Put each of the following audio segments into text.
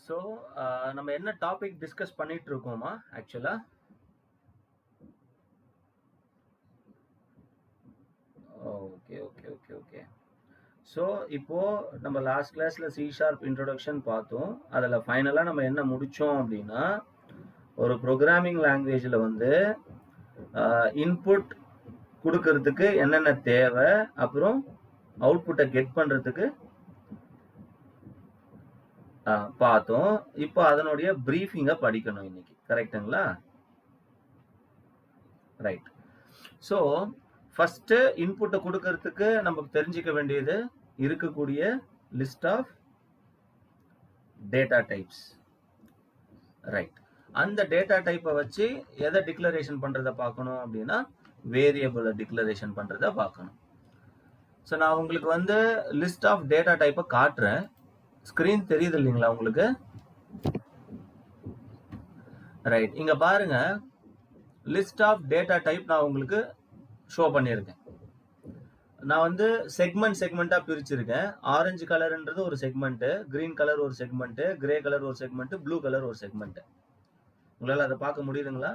So நம்ம என்ன topic discuss பண்ணிட்டு இருக்கோமா ஆக்சுவலா? Okay okay okay okay. So இப்போ நம்ம லாஸ்ட் கிளாஸ்ல சி ஷார்ப் இன்ட்ரோடக்ஷன் பார்த்தோம். அதில் ஃபைனலாக நம்ம என்ன முடித்தோம் அப்படின்னா, ஒரு ப்ரோக்ராமிங் லாங்குவேஜில் வந்து இன்புட் கொடுக்கறதுக்கு என்னென்ன தேவை, அப்புறம் அவுட்புட்டை கெட் பண்ணுறதுக்கு பார்த்தோம். இப்போ அதனுடைய ப்ரீஃபிங்கை படிக்கணும் இன்னைக்கு, கரெக்டுங்களா? ரைட். ஸோ ஃபர்ஸ்ட் இன்புட்டை கொடுக்கறதுக்கு நமக்கு தெரிஞ்சுக்க வேண்டியது இருக்கக்கூடிய list of data types. Right. அந்த டேட்டா டைப்பை வச்சு எதை டிக்ளரேஷன் பண்றதை பார்க்கணும் அப்படின்னா வேரியபிளை டிக்ளரேஷன் பண்றதை பார்க்கணும். ஸோ நான் உங்களுக்கு வந்து லிஸ்ட் ஆஃப் டேட்டா டைப்பை காட்டுறேன். ஸ்கிரீன் தெரியுது இல்லைங்களா உங்களுக்கு? ரைட். இங்க பாருங்க, லிஸ்ட் ஆஃப் டேட்டா டைப் நான் உங்களுக்கு ஷோ பண்ணியிருக்கேன். நான் வந்து செக்மெண்டா பிரிச்சிருக்கேன். ஆரஞ்சு கலர்ன்றது ஒரு செக்மெண்ட், கிரீன் கலர் ஒரு செக்மெண்ட், கிரே கலர் ஒரு செக்மெண்ட், ப்ளூ கலர் ஒரு செக்மெண்ட். உங்களால அதை பார்க்க முடியுதுங்களா?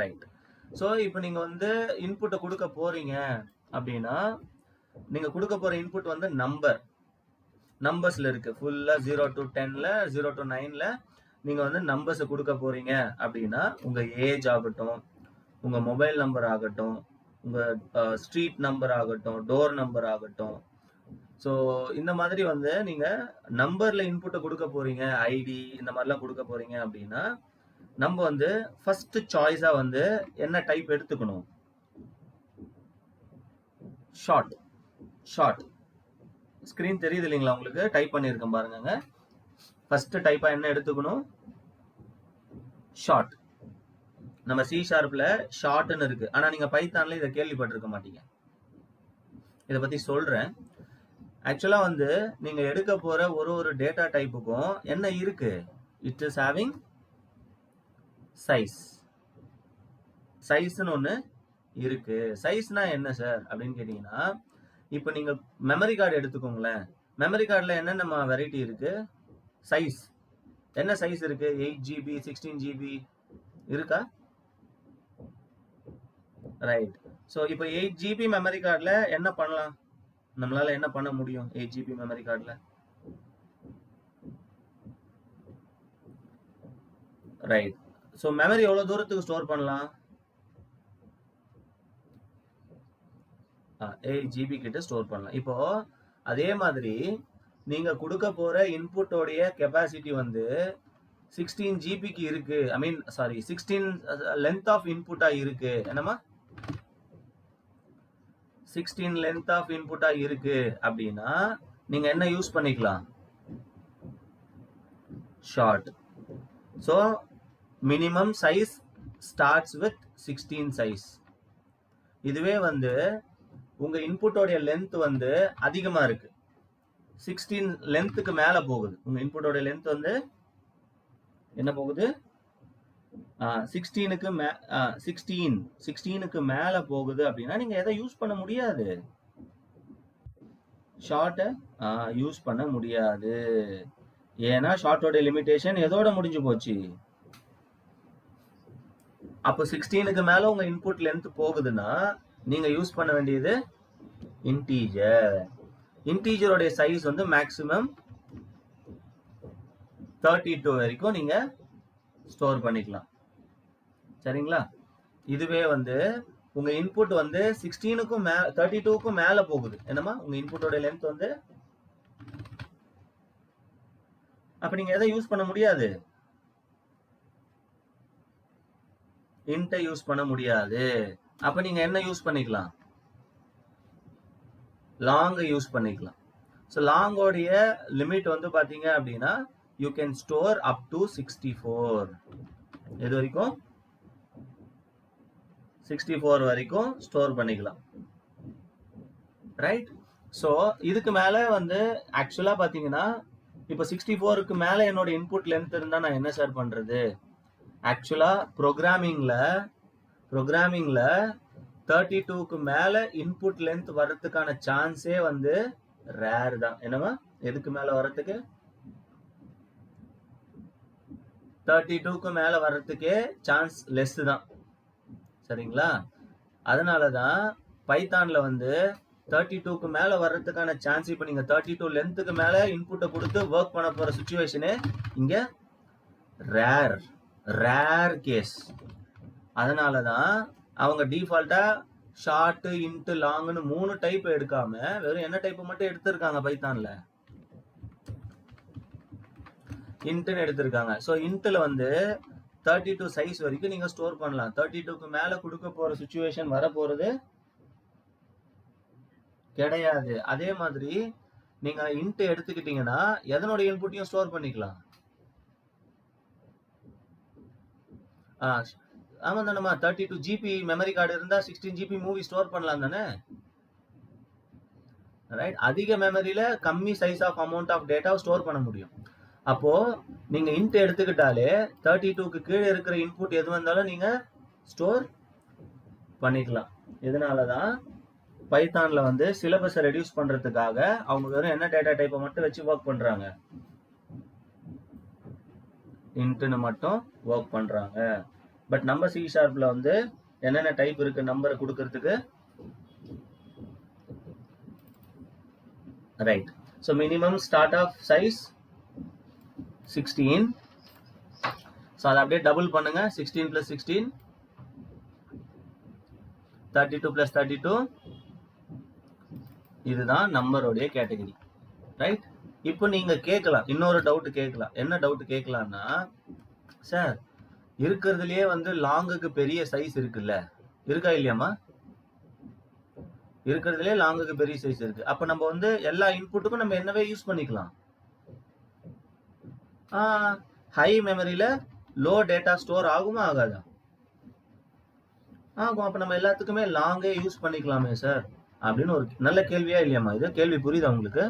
ரைட். ஸோ இப்போ நீங்க வந்து இன்புட்டை கொடுக்க போறீங்க அப்படின்னா, நீங்க கொடுக்க போற இன்புட் வந்து நம்பர்ஸ்ல இருக்கு. ஃபுல்லா 0 to 10ல 0 to 9ல நீங்க வந்து நம்பர்ஸ் கொடுக்க போறீங்க அப்படின்னா, உங்க ஏஜ் ஆகட்டும், உங்க மொபைல் நம்பர் ஆகட்டும், உங்க ஸ்ட்ரீட் நம்பர் ஆகட்டும், டோர் நம்பர் ஆகட்டும், ஸோ இந்த மாதிரி வந்து நீங்க நம்பர்ல இன்புட்டை கொடுக்க போறீங்க, ஐடி இந்த மாதிரிலாம் கொடுக்க போறீங்க அப்படின்னா, நம்ம வந்து ஃபர்ஸ்ட் சாய்ஸா வந்து என்ன டைப் எடுத்துக்கணும்? ஷார்ட். ஸ்கிரீன் தெரியுது இல்லைங்களா உங்களுக்கு? டைப் பண்ணியிருக்கேன் பாருங்க. ஃபர்ஸ்ட் டைப்பா என்ன எடுத்துக்கணும்? ஷார்ட். நம்ம சி ஷார்ப்ல ஷார்ட்னு இருக்கு, ஆனா நீங்க பைத்தான்ல இதை கேள்விப்பட்டிருக்க மாட்டீங்க. இதை பத்தி சொல்றேன். ஆக்சுவலா வந்து நீங்க எடுக்க போற ஒரு டேட்டா டைப்புக்கும் என்ன இருக்கு? இட் இஸ் ஹேவிங் சைஸ்னு ஒன்று இருக்கு. சைஸ்னா என்ன சார் அப்படின்னு கேட்டீங்கன்னா, இப்போ நீங்க மெமரி கார்டு எடுத்துக்கோங்களேன். மெமரி கார்டில் என்னென்ன வெரைட்டி இருக்கு? சைஸ் என்ன சைஸ் இருக்கு? 8GB 16GB இருக்கா? ரைட். ஸோ இப்போ 8GB மெமரி கார்டில் என்ன பண்ணலாம்? நம்மளால என்ன பண்ண முடியும் 8GB மெமரி கார்டில்? ரைட். ஸோ மெமரி எவ்வளோ தூரத்துக்கு ஸ்டோர் பண்ணலாம்? 8GB கிட்ட ஸ்டோர் பண்ணலாம். இப்போ அதே மாதிரி நீங்க கொடுக்க போற இன்புட்டோடைய கெப்பாசிட்டி வந்து 16GBக்கு இருக்கு. 16 லென்த் ஆஃப் இன்புட்டா இருக்கு. என்னமா 16 லென்த் ஆஃப் இன்புட்டா இருக்கு அப்படின்னா நீங்க என்ன யூஸ் பண்ணிக்கலாம்? Short. So minimum size starts with 16 size. இதுவே வந்து உங்க இன்புட்டோடைய லென்த் வந்து அதிகமா இருக்கு, 16 லென்த்துக்கு மேல போகுது. உங்க இன்புட்டோட லென்த் வந்து என்ன போகுது? 16க்கு மேல போகுது அப்படின்னா நீங்க எதை யூஸ் பண்ண முடியாது? ஷார்ட்டை யூஸ் பண்ண முடியாது. ஏன்னா ஷார்ட்டோட லிமிடேஷன் எதோட முடிஞ்சு போச்சு? அப்போ 16க்கு மேல உங்க இன்புட் லென்த் போகுதுன்னா நீங்க யூஸ் பண்ண வேண்டியது இன்டீஜரோடைய சைஸ் வந்து மேக்ஸிமம் 32 வரைக்கும் நீங்க ஸ்டோர் பண்ணிக்கலாம். சரிங்களா? இதுவே வந்து உங்க இன்புட் வந்து 16க்கும் 32க்கும் மேல போகுது. என்னமா உங்க இன்புட்டோட லென்த் வந்து, அப்ப நீங்க எதை யூஸ் பண்ண முடியாது? இன்ட்டை யூஸ் பண்ண முடியாது. அப்ப நீங்க என்ன யூஸ் பண்ணிக்கலாம்? லாங் யூஸ் பண்ணிக்கலாம். ஸோ லாங்கோடைய லிமிட் வந்து பாத்தீங்க அப்படின்னா you can store up to 64. எது வரைக்கும்? 64 வரைக்கும் ஸ்டோர் பண்ணிக்கலாம். ரைட். ஸோ இதுக்கு மேல வந்து ஆக்சுவலா பாத்தீங்கன்னா இப்போ 64க்கு மேல என்னோட இன்புட் லென்த் இருந்தா நான் என்ன சார் பண்றது? ஆக்சுவலா ப்ரோக்ராமிங்ல 32க்கு மேல இன்புட் லென்த் வர்றதுக்கான சான்ஸே வந்து ரேர் தான். என்னவா? எதுக்கு மேல வர்றதுக்கு? 32க்கு மேல வர்றதுக்கே சான்ஸ் லெஸ் தான். சரிங்களா? அதனாலதான் பைத்தான்ல வந்து 32க்கு மேல வர்றதுக்கான சான்ஸ், இப்ப நீங்க 32 லென்த்துக்கு மேல இன்புட்டை கொடுத்து ஒர்க் பண்ண போற சுச்சுவேஷனு இங்க ரேர் கேஸ். அதனாலதான் அவங்க டிஃபால்ட்டா ஷார்ட், இன்ட், லாங்னு 3 டைப் எடுக்காம வெறும் என்ன டைப் மட்டும் எடுத்திருக்காங்க பைத்தான்ல, இன்ட்னு எடுத்திருக்காங்க. ஸோ இன்ட்ல வந்து 32 சைஸ் வரைக்கும் நீங்க ஸ்டோர் பண்ணலாம். 32க்கு மேல கொடுக்க போற சுச்சுவேஷன் வர போறது கிடையாது. அதே மாதிரி நீங்க இன்ட் எடுத்துக்கிட்டீங்கன்னா எதனோட இன்புட்டையும் ஸ்டோர் பண்ணிக்கலாம். ஆமா தானேமா, 32 ஜிபி மெமரி கார்டு இருந்தா 16 ஜிபி மூவி ஸ்டோர் பண்ணலாம் தானே, ரைட்? அதிக மெமரியில கம்மி size of amount of data store பண்ண முடியும். அப்போ நீங்க இன்ட் எடுத்துக்கிட்டாலே 32க்கு கீழே இருக்கிற இன்புட் எது வந்தாலும் நீங்க ஸ்டோர் பண்ணிக்கலாம். இதனாலதான் பைத்தான்ல வந்து சிலபஸை ரெடியூஸ் பண்றதுக்காக அவங்க வெறும் என்ன டேட்டா டைப்பை மட்டும் வச்சு ஒர்க் பண்றாங்க, இன்ட்னு மட்டும் ஒர்க் பண்றாங்க. பட் நம்ம C# வந்து என்னென்ன டைப் இருக்கு நம்பரை கொடுக்கறதுக்கு, right? So minimum start of size 16. So அதை அப்படியே டபுள் பண்ணுங்க. 16 + 16 32 + 32. இதுதான் நம்பருடைய கேட்டகரி, ரைட்? இப்போ நீங்க கேட்கலாம், இன்னொரு டவுட் கேட்கலாம். என்ன டவுட் கேட்கலாம்னா, சார் இருக்கிறதுலயே வந்து லாங்குக்கு பெரிய சைஸ் இருக்குல்ல, இருக்கா இல்லையாமா? இருக்கிறதுலே லாங்குக்கு பெரிய சைஸ் இருக்கு. அப்ப நம்ம வந்து எல்லா இன்புட்டுக்கும் நம்ம என்னவே யூஸ் பண்ணிக்கலாம். ஹை மெமரியில லோ டேட்டா ஸ்டோர் ஆகுமா ஆகாதா? ஆகும். அப்ப நம்ம எல்லாத்துக்குமே லாங்கே யூஸ் பண்ணிக்கலாமே சார் அப்படின்னு ஒரு நல்ல கேள்வியா இல்லையாமா? இது கேள்வி புரியுதா உங்களுக்கு?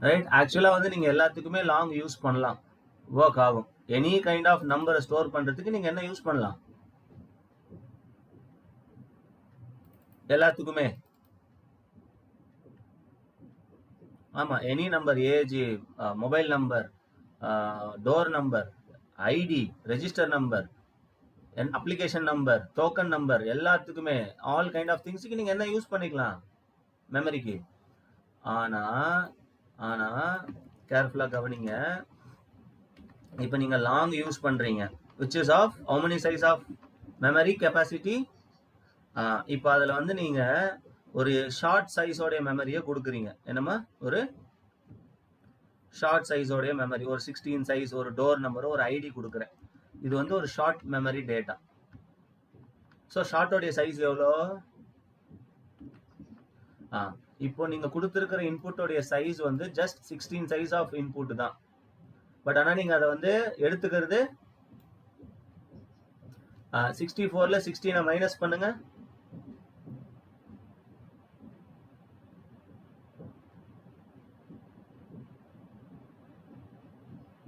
ரைட்? ஆக்சுவலா வந்து நீங்க எல்லாத்துக்குமே லாங் யூஸ் பண்ணலாம், ஒர்க் ஆகும். எனி கைண்ட் ஆஃப் நம்பரை ஸ்டோர் பண்றதுக்கு நீங்க என்ன யூஸ் பண்ணலாம்? எல்லாத்துக்குமே. ஆமா, any number, age, mobile number, door number, ID, register number, application number, token number, எல்லாத்துக்குமே ஆல் கைண்ட் ஆஃப் திங்ஸுக்கு நீங்க என்ன யூஸ் பண்ணிக்கலாம் மெமரிக்கு. ஆனா ஆனா கேர்ஃபுல்லா கவனிங்க. இப்போ நீங்க லாங் யூஸ் பண்றீங்க, which is of how many size of memory capacity. இப்போ அதுல வந்து நீங்க ஒரு ஷார்ட் சைஸோடைய மெமரியை கொடுக்குறீங்க. என்னமா? ஒரு ஷார்ட் சைஸோடைய மெமரி, ஒரு 16 சைஸ், ஒரு டோர் நம்பர், ஒரு ஐடி கொடுக்குறேன். இது வந்து ஒரு ஷார்ட் மெமரி டேட்டா. ஸோ ஷார்ட்டோடைய சைஸ் எவ்வளோ? இப்போ நீங்க கொடுத்துருக்கிற இன்புட்டோடைய சைஸ் வந்து ஜஸ்ட் 16 சைஸ் ஆஃப் இன்புட் தான். பட் ஆனா நீங்க அதை வந்து எடுத்துக்கிறது 64ல 16 மைனஸ் பண்ணுங்க.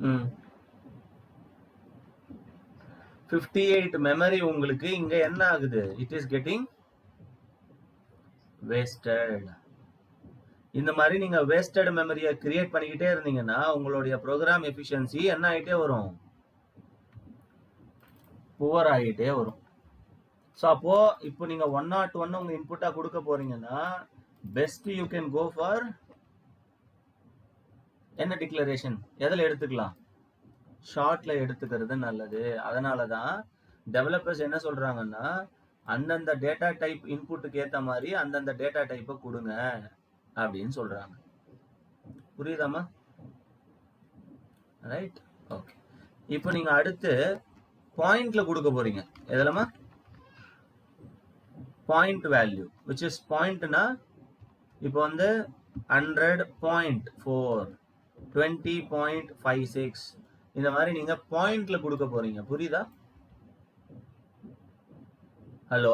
ம் 58 மெமரி உங்களுக்கு இங்க என்ன ஆகுது? It is getting wasted. இந்த மாதிரி நீங்க வேஸ்டட் மெமரியை கிரியேட் பண்ணிக்கிட்டே இருந்தீங்கன்னா உங்களுடைய ப்ரோக்ராம் எஃபிஷியன்சி என்ன ஆகிட்டே வரும்? புவர் ஆகிட்டே வரும். ஸோ அப்போ இப்போ நீங்க 101 உங்க இன்புட்டா கொடுக்க போறீங்கன்னா best you can go for என்ன டிக்ளரேஷன்? எதில் எடுத்துக்கலாம்? ஷார்ட்ல எடுத்துக்கிறது நல்லது. அதனாலதான் டெவலப்பர்ஸ் என்ன சொல்றாங்கன்னா, அந்தந்த டேட்டா டைப் இன்புட்டுக்கு ஏற்ற மாதிரி அந்தந்த டேட்டா டைப்பை கொடுங்க அப்படின்னு சொல்றாங்க. புரியுதாமா? ரைட்? ஓகே. இப்போ நீங்க அடுத்து பாயிண்ட்ல கொடுக்க போறீங்க. எதுலமா? பாயிண்ட் வேல்யூ, விச் இஸ் பாயிண்ட்னா இப்போ வந்து 100.4, 20.56 இந்த மாதிரி நீங்க பாயிண்ட்ல கொடுக்க போறீங்க. புரியுதா? Hello,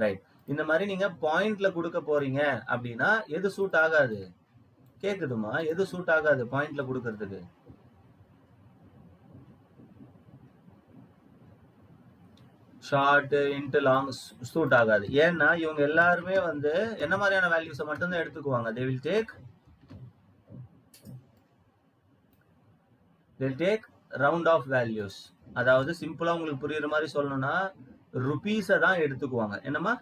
right. இந்த மாதிரி நீங்க பாயிண்ட்ல கொடுக்க போறீங்க அப்படின்னா எது சூட் ஆகாது? கேக்குதுமா? எது சூட் ஆகாது பாயிண்ட்ல கொடுக்கறதுக்கு? ஷார்ட், இன்ட், லாங் சூட் ஆகாது. ஏன்னா இவங்க எல்லாருமே வந்து என்ன மாதிரியான வேல்யூஸை மட்டும்தான் எடுத்துக்குவாங்க. they will take they'll take round off values. அதாவது சிம்பிளா உங்களுக்கு புரியுற மாதிரி சொல்லணும்னா ருபீஸை தான் எடுத்துக்குவாங்க. என்னமா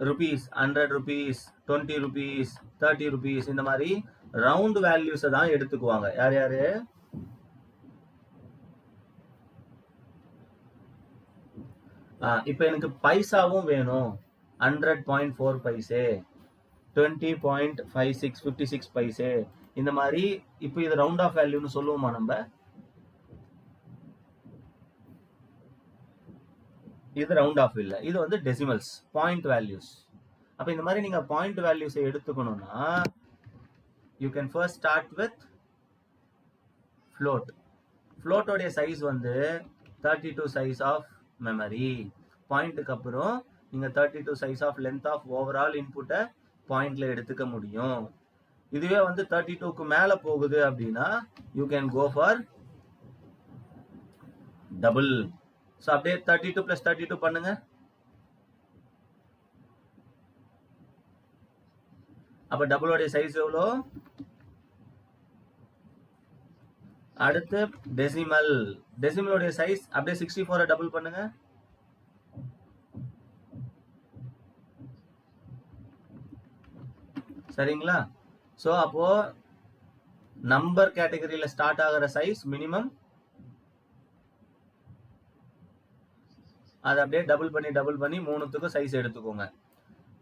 ருபீஸ், 100 rupees, 20 rupees, 30 rupees, இந்த மாதிரி ரவுண்ட் வேல்யூஸை தான் எடுத்துக்குவாங்க. யார் யாரு? இப்போ எனக்கு பைசாவும் வேணும். 100.4 பைசே, 20.56, 56 பைசே, இந்த மாதிரி. இப்போ இது ரவுண்ட் ஆஃப் வேல்யூன்னு சொல்லுவோமா நம்ம? இது ரவுண்ட் ஆஃப் இல்லை, இது வந்து டெசிமல்ஸ், பாயிண்ட் வேல்யூஸ். அப்போ இந்த மாதிரி நீங்க பாயிண்ட் வேல்யூஸை எடுத்துக்கணும்னா you can first start with float. ஃப்ளோட்டோடைய சைஸ் வந்து 32 சைஸ் ஆஃப் மெமரி. பாயிண்ட்டுக்கு அப்புறம் நீங்க 32 size of length of overall இன்புட்டை பாயிண்ட்ல எடுத்துக்க முடியும். இதுவே வந்து 32க்கு மேல போகுது அப்படின்னா you can go for double. So அப்படியே 32 + 32 பண்ணுங்க. அப்ப டபுளோடைய சைஸ் எவ்வளோ? அடுத்து டெசிமல். டெசிமலோடைய சைஸ் அப்படியே 64 டபுள் பண்ணுங்க. சரிங்களா? ஸோ அப்போ நம்பர் கேட்டகரியில ஸ்டார்ட் ஆகிற சைஸ் மினிமம், அதை அப்படியே டபுள் பண்ணி மூணுத்துக்கும் சைஸ் எடுத்துக்கோங்க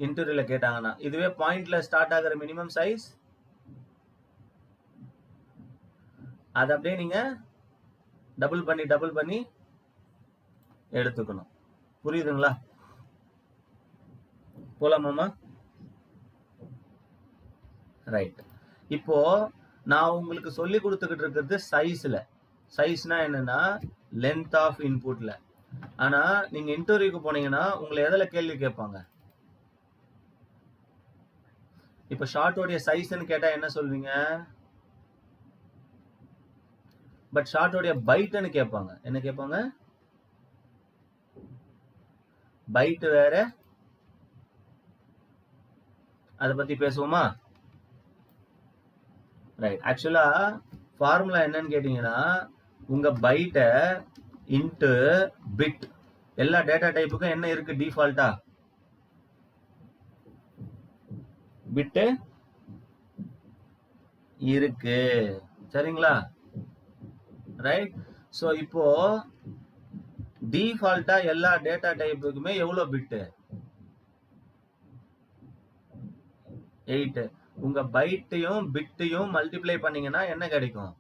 இன்டர்வியூல கேட்டாங்கன்னா. இதுவே பாயிண்ட்ல ஸ்டார்ட் ஆகிற மினிமம் சைஸ் அதை அப்படியே நீங்க டபுள் பண்ணி எடுத்துக்கணும். புரியுதுங்களா? போலாமாமா? ரைட். இப்போ நான் உங்களுக்கு சொல்லி கொடுத்துக்கிட்டு இருக்கிறது சைஸ்ல. சைஸ்னா என்னன்னா லென்த் ஆஃப் இன்புட்ல. ஆனா நீங்க இன்டர்வியூக்கு போனீங்கன்னா உங்களை எதுல கேள்வி கேட்பாங்க? இப்ப ஷார்ட்டோடைய சைஸ்ன்னு கேட்டா என்ன சொல்வீங்க? பட் ஷார்ட்டோடைய பைட்னு கேட்பாங்க. என்ன கேட்பாங்க? பைட் வேற. அதை பத்தி பேசுவோமா? ரைட். ஆக்சுவலா ஃபார்முலா என்னன்னு கேட்டீங்கன்னா உங்க பைட்டை இன்ட்டு பிட். எல்லா டேட்டா டைப்புக்கும் என்ன இருக்கு டிஃபால்ட்டா? பிட்டு இருக்கு. சரிங்களா? ரைட். ஸோ இப்போ டிஃபால்ட்டா எல்லா டேட்டா டைப்புக்குமே எவ்வளவு பிட்டு? 8. உங்க பைட்டையும் பிட்டையும் மல்டிப்ளை பண்ணீங்கன்னா என்ன கிடைக்கும்?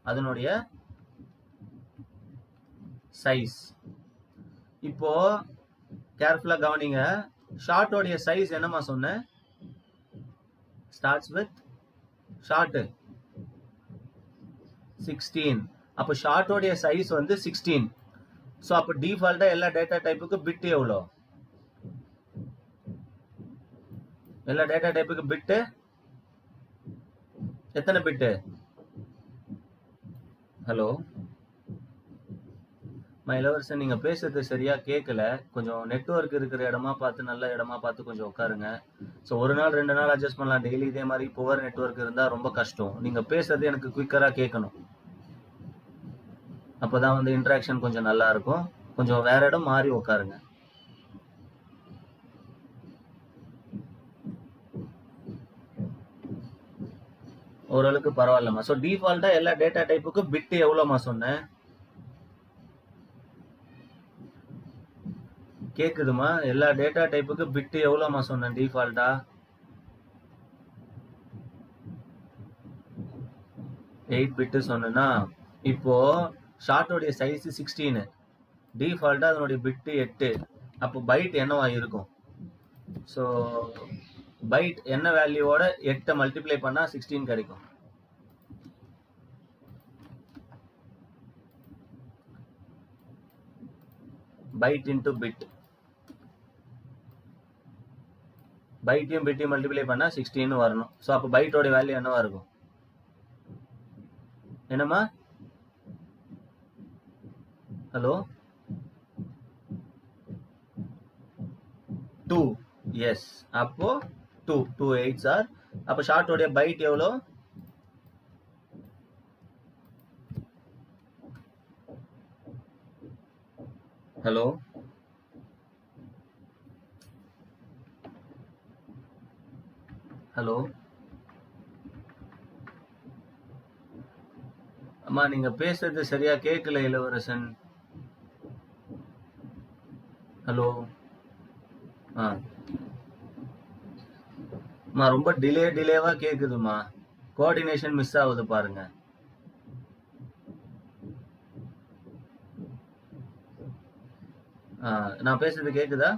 அதனுடைய சைஸ். இப்போ கேர்ஃபுல்லா கவனிங்க. ஷார்ட்டோடைய சைஸ் என்னமா சொன்னேன்? Starts with short 16. அப்போ ஷார்ட்டோடைய சைஸ் வந்து 16. ஸோ அப்போ டிஃபால்ட்டா எல்லா டேட்டா டைப்புக்கு பிட் எவ்வளோ? எல்லா டேட்டா டைப்புக்கு பிட்டு எத்தனை பிட்டு? ஹலோ இளவரசன், நீங்க பேசுறது சரியா கேட்கல. கொஞ்சம் நெட்வொர்க் இருக்கிற இடமா பார்த்து, நல்ல இடமா பார்த்து கொஞ்சம் உட்காருங்க. ஸோ ஒரு நாள் 2 நாள் அட்ஜஸ்ட் பண்ணலாம். டெய்லி இதே மாதிரி புவர் நெட்வொர்க் இருந்தா ரொம்ப கஷ்டம். நீங்க பேசுறது எனக்கு குயிக்கரா கேட்கணும். அப்பதான் வந்து இன்டராக்ஷன் கொஞ்சம் நல்லா இருக்கும். கொஞ்சம் வேற இடம் மாறி உட்காருங்க. ஓரளவுக்கு பரவாயில்லம்மா. ஸோ டிஃபால்ட்டா எல்லா டேட்டா டைப்புக்கு பிட் எவ்வளோமா சொன்னேன்? கேக்குதுமா? எல்லா டேட்டா டைப்புக்கு பிட் எவ்வளோமா சொன்னேன் டிஃபால்ட்டா? 8 பிட் சொன்னா. இப்போ ஷார்ட்டோடைய சைஸ் 16, டிஃபால்ட்டா அதனுடைய பிட் 8. அப்போ பைட் என்னவா இருக்கும்? ஸோ பைட் என்ன வேல்யூவோட 8 மல்டிப்ளை பண்ணா 16 கிடைக்கும்? Byte into bit. பைட்டையும் பிட்டையும் மல்டிப்ளை பண்ணா 16 வரணும். ஸோ அப்போ பைட்டோட வேல்யூ என்னவா இருக்கும்? என்னம்மா? ஹலோ 2. எஸ். அப்போ 2 8s are அப்ப ஷார்ட்டோடைய பைட் எவ்வளோ? ஹலோ, ஹலோ அம்மா, நீங்க பேசுறது சரியா கேட்கல இளவரசன். ஹலோ. அம்மா ரொம்ப டிலேவா கேக்குதுமா. கோஆர்டினேஷன் மிஸ் ஆகுது பாருங்க. நான் பேசுறது கேக்குதா?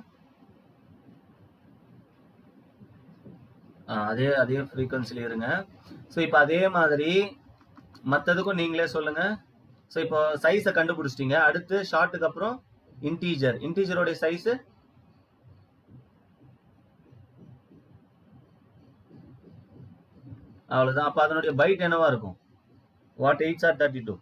அதே ஃப்ரீக்வன்சில இருங்க. ஸோ இப்போ அதே மாதிரி மற்றதுக்கும் நீங்களே சொல்லுங்க. ஸோ இப்போ சைஸை கண்டுபிடிச்சிட்டீங்க. அடுத்து ஷார்ட்டுக்கு அப்புறம் இன்டீஜரோடைய சைஸ் அவ்வளோதான். அப்போ அதனுடைய பைட் என்னவா இருக்கும்? What 8s are 32?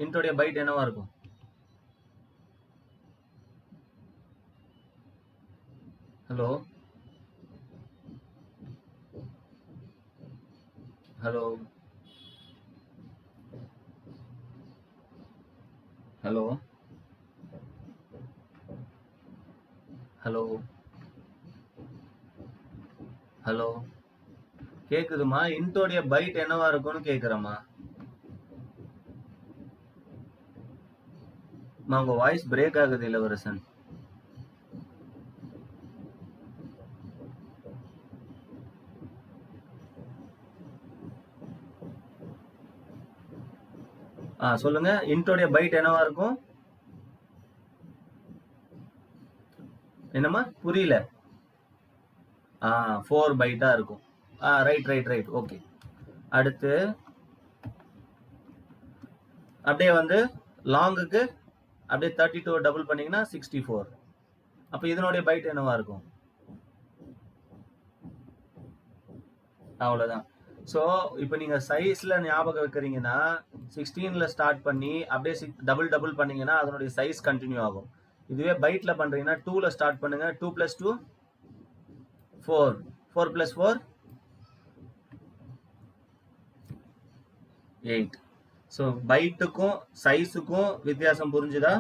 இன்டோடைய பைட் என்னவா இருக்கும்? Hello, hello, hello, hello, hello, கேக்குதுமா? இன்டோடைய பைட் என்னவா இருக்கும்னு கேக்குறேம்மா. உங்க வாய்ஸ் பிரேக் ஆகுது இளவரசன். சொல்லுங்க. இன்டோடைய பைட் என்னவா இருக்கும்? என்னம்மா புரியல? 4 பைட்டா இருக்கும். ரைட். ஓகே. அடுத்து அப்படியே வந்து லாங்குக்கு அப்படியே 32 டபுள் பண்ணீங்கன்னா 64. அப்ப இதனுடைய பைட் என்னவா இருக்கும்? அவ்வளவுதான். ஸோ இப்போ நீங்க சைஸ்ல ஞாபகம் வைக்கிறீங்கன்னா 16ல ஸ்டார்ட் பண்ணி அப்படியே டபுள் பண்ணீங்கன்னா அதனுடைய சைஸ் கண்டினியூ ஆகும். இதுவே பைட்ல பண்றீங்கன்னா 2ல ஸ்டார்ட் பண்ணுங்க. 2 + 2 4, 4 + 4 8. ஸோ பைட்டுக்கும் சைஸுக்கும் வித்தியாசம் புரிஞ்சுதா?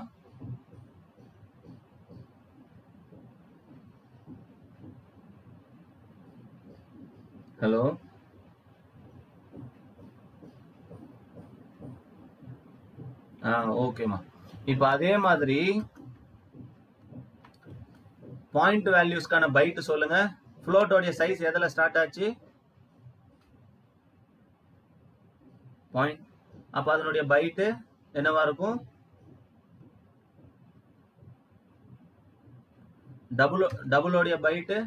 ஹலோ, ஓகேம்மா. இப்போ அதே மாதிரி பாயிண்ட் வேல்யூஸ்க்கான பைட் சொல்லுங்க. ஃப்ளோட்டோடைய சைஸ் எதில் ஸ்டார்ட் ஆச்சு? பாயிண்ட். அப்ப அதனுடைய பைட்டு என்னவா இருக்கும்? டபுளோடைய பைட்டு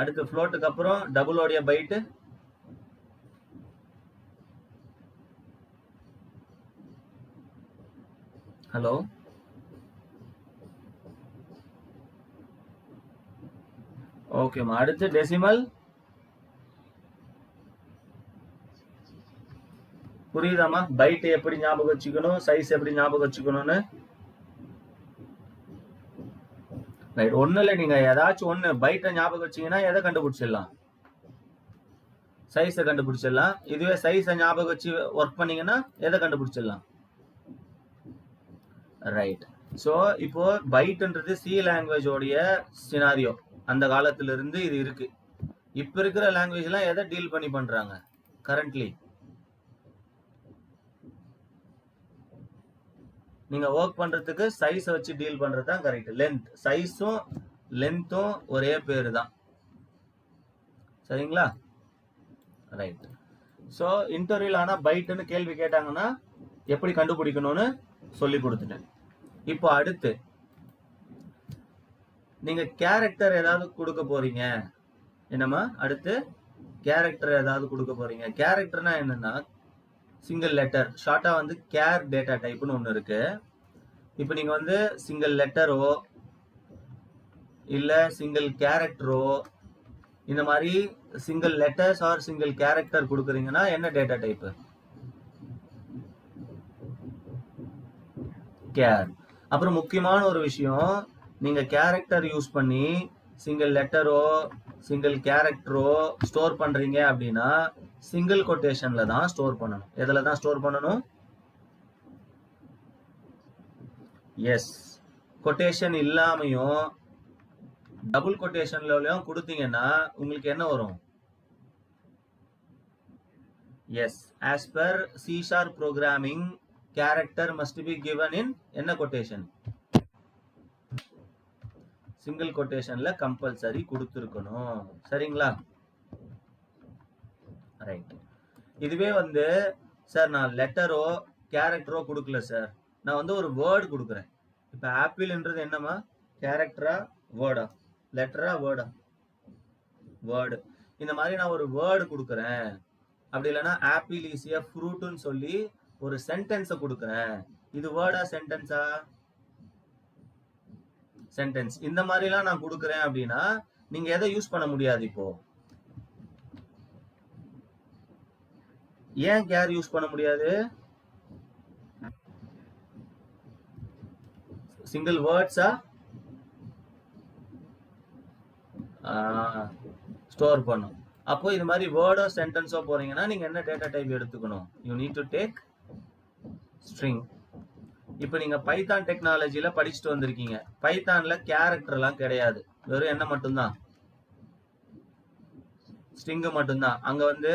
அடுத்து ஃப்ளோட்டுக்கு அப்புறம் டபுளோடைய பைட்டு ஹலோ, ஓகேம்மா. அடுத்து டெசிமல். புரியுதாம்மா? பைட் எப்படி ஞாபகம் வச்சுக்கணும், சைஸ் எப்படி ஞாபகம் வச்சுக்கணும்னு? ரைட். ஒண்ணு இல்லை, நீங்க ஏதாச்சும் ஒண்ணு பைட்டை ஞாபகம் வச்சீங்கன்னா எதை கண்டுபிடிச்சிடலாம்? சைஸை கண்டுபிடிச்சிடலாம். இதுவே சைஸை ஞாபகம் வச்சு ஒர்க் பண்ணீங்கன்னா எதை கண்டுபிடிச்சிடலாம்? ரைட். ஸோ இப்போ பைட்ன்றது சி லாங்குவேஜோடைய சினாரியோ. அந்த காலத்துல இருந்து இது இருக்கு. இப்ப இருக்கிற லாங்குவேஜ் எல்லாம் எதை டீல் பண்ணி பண்றாங்க கரண்ட்லி? நீங்க ஒர்க் பண்றதுக்கு சைஸ் வச்சு டீல் பண்றது தான் கரெக்ட். லென்த், சைஸும் லென்த்தும் ஒரே பேரு தான். சரிங்களா? ரைட். ஸோ இன்டர்வியூல ஆனா பைட்னு கேள்வி கேட்டாங்கன்னா எப்படி கண்டுபிடிக்கணும்னு சொல்லி கொடுத்துட்டேன். இப்போ அடுத்து நீங்க கேரக்டர் ஏதாவது கொடுக்க போறீங்க. என்னம்மா? அடுத்து கேரக்டர் ஏதாவது கொடுக்க போறீங்க. கேரக்டர்னா என்னன்னா சிங்கிள் லெட்டர், ஷார்ட்டா வந்து கேர் டேட்டா டைப்னு ஒன்று இருக்கு. இப்போ நீங்க வந்து சிங்கிள் லெட்டரோ இல்ல சிங்கிள் கேரக்டரோ இந்த மாதிரி single letters or single character கொடுக்குறீங்கன்னா என்ன டேட்டா டைப்? கேர். அப்புறம் முக்கியமான ஒரு விஷயம், நீங்க கேரக்டர் யூஸ் பண்ணி சிங்கிள் லெட்டரோ சிங்கிள் கேரக்டரோ ஸ்டோர் பண்றீங்க அப்படின்னா சிங்கிள் கொட்டேஷன்ல தான் ஸ்டோர் பண்ணணும். எதுல தான் ஸ்டோர் பண்ணணும்? எஸ், கொட்டேஷன் இல்லாமையும் டபுள் கொட்டேஷன்லயும் கொடுத்தீங்கன்னா உங்களுக்கு என்ன வரும்? Yes, as per C# programming character must be given in என்ன கொட்டேஷன்? சிங்கிள் கொட்டேஷன்ல கம்பல்சரி கொடுத்துருக்கணும். சரிங்களா? ரைட். இதுவே வந்து சார் நான் லெட்டரோ கேரக்டரோ கொடுக்கல சார், நான் வந்து ஒரு வேர்டு கொடுக்குறேன். இப்போ ஆப்பிள்ன்றது என்னமா? கேரக்டரா வேர்டா? லெட்டரா வேர்டா? வேர்டு. இந்த மாதிரி நான் ஒரு வேர்டு கொடுக்குறேன். அப்படி இல்லைன்னா ஆப்பிள் இஸ் எ ஃப்ரூட்னு சொல்லி ஒரு சென்டென்ஸை கொடுக்குறேன். இது வேர்டா சென்டென்ஸா? சென்டென்ஸ். இந்த மாதிரிலாம் நான் கொடுக்குறேன் அப்படின்னா நீங்க எதை யூஸ் பண்ண முடியாது? இப்போ ஏன் கேர் யூஸ் பண்ண முடியாது? சிங்கிள் வேர்ட்ஸா ஸ்டோர் பண்ணும். அப்போ இது மாதிரி வேர்டோ சென்டென்ஸோ போறீங்கன்னா நீங்க என்ன டேட்டா டைப் எடுத்துக்கணும்? You need to take string. இப்போ நீங்க பைத்தான் டெக்னாலஜில படிச்சுட்டு வந்திருக்கீங்க. பைத்தான்ல கேரக்டர் எல்லாம் கிடையாது, வெறும் என்ன மட்டும்தான்? ஸ்ட்ரிங் மட்டும்தான். அங்க வந்து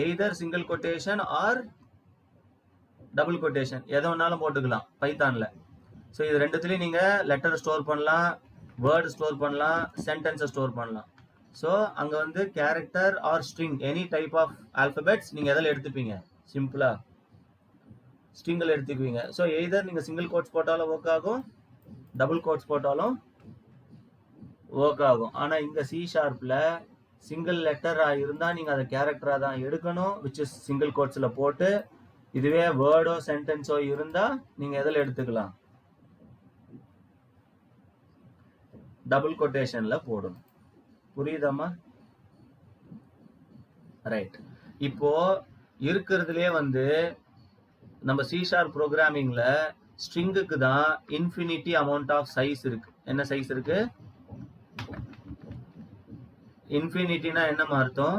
either single quotation or double quotation எதை வேணாலும் போட்டுக்கலாம் பைத்தான்ல. ஸோ இது ரெண்டுத்துலயும் நீங்க லெட்டர் ஸ்டோர் பண்ணலாம், வேர்டு ஸ்டோர் பண்ணலாம், சென்டென்ஸை ஸ்டோர் பண்ணலாம். ஸோ அங்க வந்து character or string any type of alphabets நீங்க எதில் எடுத்துப்பீங்க? சிம்பிளா ஸ்ட்ரிங்கில் எடுத்துக்குவீங்க. ஸோ எய்தர் நீங்க சிங்கிள் கோட்ஸ் போட்டாலும் ஒர்க் ஆகும், டபுள் கோட்ஸ் போட்டாலும் ஒர்க் ஆகும். ஆனா இங்க C# சிங்கிள் லெட்டரா இருந்தா நீங்க அதை கேரக்டரா தான் எடுக்கணும், விச் இஸ் சிங்கிள் கோட்ஸ்ல போட்டு. இதுவே வேர்டோ சென்டென்ஸோ இருந்தா நீங்க எதில் எடுத்துக்கலாம்? டபுள் கொட்டேஷன்ல போடணும். புரியுதாமா? ரைட். இப்போ இருக்கிறதுலே வந்து நம்ம C# ப்ரோக்ராமிங்ல ஸ்ட்ரிங்குக்கு தான் இன்ஃபினிட்டி அமௌண்ட் ஆஃப் சைஸ் இருக்கு. என்ன சைஸ் இருக்கு? இன்ஃபினிட்டினா என்ன அர்த்தம்?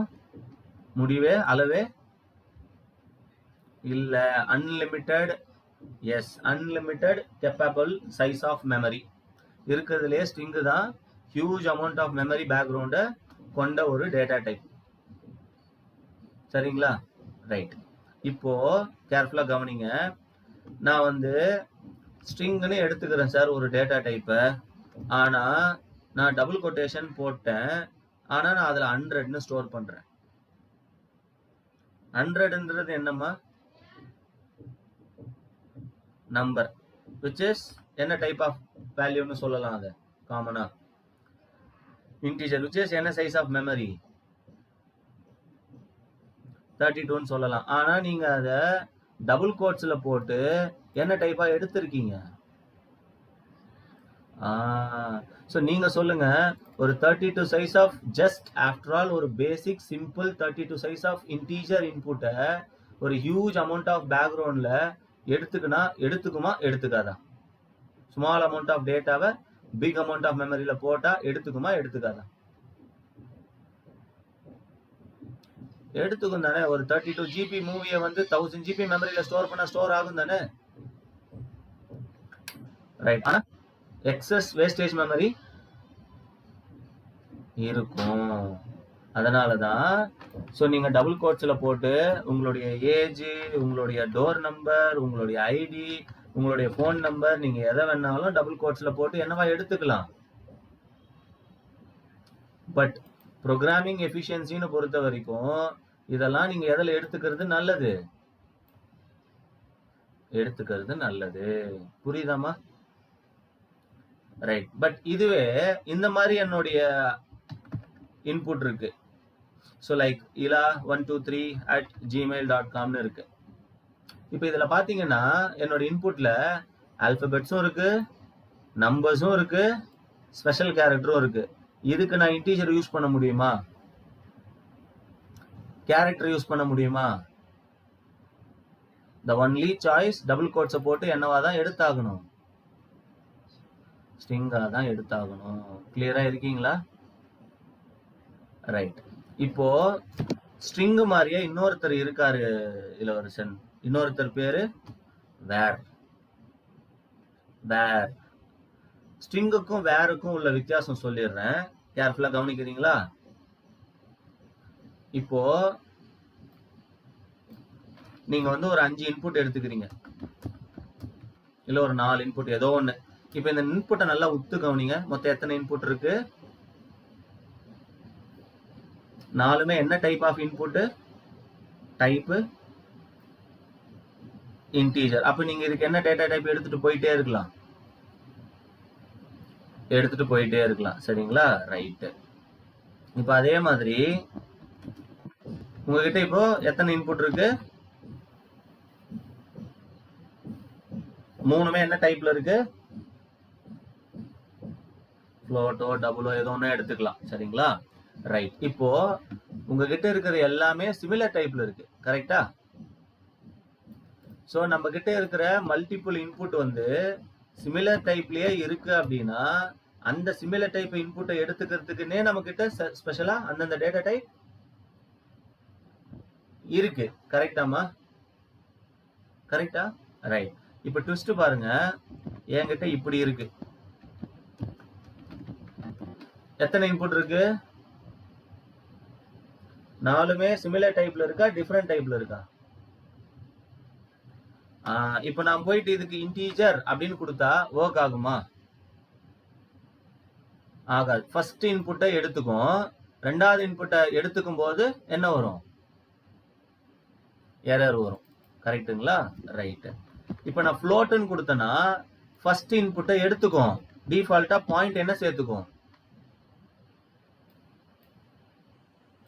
முடிவே, அளவே இல்ல, unlimited. Yes, unlimited capable size of memory. இருக்கிறதுலே ஸ்ட்ரிங்கு தான் huge amount of memory background கொண்ட ஒரு டேட்டா டைப். சரிங்களா? ரைட். இப்போ கேர்ஃபுல்லா கவனிங்க. நான் வந்து ஸ்ட்ரிங்னு எடுத்துக்கிறேன் சார் ஒரு டேட்டா டைப்பை. ஆனா நான் டபுள் கொட்டேஷன் போட்டேன், ஆனா நான் அதுல 100ன்னு ஸ்டோர் பண்றேன். 100ன்றது என்னம்மா? நம்பர், விச் இஸ் என்ன டைப் ஆஃப் வேல்யூன்னு சொல்லலாம்? அதை காமனா இன்டிஜர், விச் இஸ் என்ன சைஸ் ஆஃப் மெமரி? 32ன்னு சொல்லலாம். ஆனா நீங்க அதை டபுள் கோட்ஸ்ல போட்டு என்ன டைப்பா எடுத்திருக்கீங்க? ஸோ நீங்க சொல்லுங்க, ஒரு 32 size of just after all ஒரு basic simple 32 size of integer இன்புட்டை ஒரு ஹியூஜ் அமௌண்ட் ஆஃப் பேக்ரவுண்ட்ல எடுத்துக்குமா எடுத்துக்காதா? ஸ்மால் அமௌண்ட் ஆஃப் டேட்டாவை பிக் அமௌண்ட் ஆஃப் மெமரியில போட்டா எடுத்துக்குமா எடுத்துக்காதா? எடுத்துக்கும் தானே. ஒரு 32 GB மூவியை வந்து 1000 GB மெமரியில ஸ்டோர் பண்ண ஸ்டோர் ஆகும் தானே. ரைட். ஆனா எக்ஸஸ் வேஸ்டேஜ் மெமரி இருக்கும். அதனாலதான் ஸோ நீங்க டபுள் கோட்ஸ்ல போட்டு உங்களுடைய ஏஜ், உங்களுடைய டோர் நம்பர், உங்களுடைய ஐடி, உங்களுடைய போன் நம்பர், நீங்க எதை வேணாலும் டபுள் கோட்ஸ்ல போட்டு என்னவா எடுத்துக்கலாம். பட் ப்ரோக்ராமிங் எஃபிஷியன்சின்னு பொறுத்த வரைக்கும் இதெல்லாம் நீங்க எதில் எடுத்துக்கிறது நல்லது? எடுத்துக்கிறது நல்லது. புரியுதாமா? ரைட். பட் இதுவே இந்த மாதிரி என்னுடைய இன்புட் இருக்கு. ஸோ லைக் ila123@gmail.comனு இருக்கு. இப்போ இதுல பாத்தீங்கன்னா என்னோட இன்புட்ல ஆல்பபெட்ஸும் இருக்கு, நம்பர்ஸும் இருக்கு, ஸ்பெஷல் கேரக்டரும் இருக்கு. இதுக்கு நான் இன்டீஜர் யூஸ் பண்ண முடியுமா? கேரக்டர் யூஸ் பண்ண முடியுமா? the only choice டபுள் கோட்ஸை போட்டு என்னவா தான் எடுத்தாகணும், ஸ்ட்ரிங்கா தான் எடுத்தாகணும். கிளியரா இருக்கீங்களா? ரைட். இப்போ ஸ்ட்ரிங் மாதிரியே இன்னொருத்தர் இருக்காரு இளவரசன். இன்னொருத்தர் பேரு வேர். வேர் ஸ்ட்ரிங்குக்கும் வேருக்கும் உள்ள வித்தியாசம் சொல்லிடுறேன், கேர்ஃபுல்லா கவனிக்கிறீங்களா? இப்போ நீங்க வந்து ஒரு 5 இன்புட் எடுத்துக்கிறீங்க, இல்ல ஒரு 4 இன்புட், ஏதோ ஒண்ணு. இப்போ இந்த இன்புட்டை நல்லா உத்து கவனிங்க. மொத்தம் எத்தனை இன்புட் இருக்கு? 4மே என்ன type of input? Type integer. அப்ப நீங்க இதுக்கு என்ன டேட்டா டைப் எடுத்துட்டு போயிட்டே இருக்கலாம், சரிங்களா? ரைட். இப்ப அதே மாதிரி உங்ககிட்ட இப்போ எத்தனை இன்புட் இருக்கு? 3மே என்ன டைப்ல இருக்கு? ஃப்ளோட்டோ டபுளோ ஏதோ ஒன்று எடுத்துக்கலாம், சரிங்களா? ரைட். இப்போ உங்ககிட்ட இருக்கிற எல்லாமே சிமிலர் டைப்ல இருக்கு, கரெக்டா? ஸோ நம்ம கிட்ட இருக்கிற மல்டிபிள் இன்புட் வந்து சிமிலர் டைப்லயே இருக்கு அப்படின்னா அந்த சிமிலர் டைப் இன்புட்டை எடுத்துக்கிறதுக்குன்னே நம்ம கிட்ட ஸ்பெஷலா அந்தந்த டேட்டா டைப் இருக்கு, கரெக்டாமா? கரெக்டா? ரைட். இப்ப ட்விஸ்ட் பாருங்க, என்கிட்ட இப்படி இருக்கு. எத்தனை இன்புட் இருக்கு? 4மே சிமிலர் டைப்ல இருக்கா, டிஃபரெண்ட் டைப்ல இருக்கா? இப்ப நான் போயிட்டு இதுக்கு இன்டீஜர் அப்படின்னு கொடுத்தா ஒர்க் ஆகுமா? ஆகாது. ஃபர்ஸ்ட் இன்புட்டை எடுத்துக்கும், ரெண்டாவது இன்புட்டை எடுத்துக்கும் போது என்ன வரும்? எரர் வரும், கரெக்டுங்களா? ரைட். இப்ப நான் ஃப்ளோட்னு கொடுத்தேன்னா ஃபர்ஸ்ட் இன்புட்டை எடுத்துக்கும், டிஃபால்ட்டா பாயிண்ட் என்ன சேர்த்துக்கும்?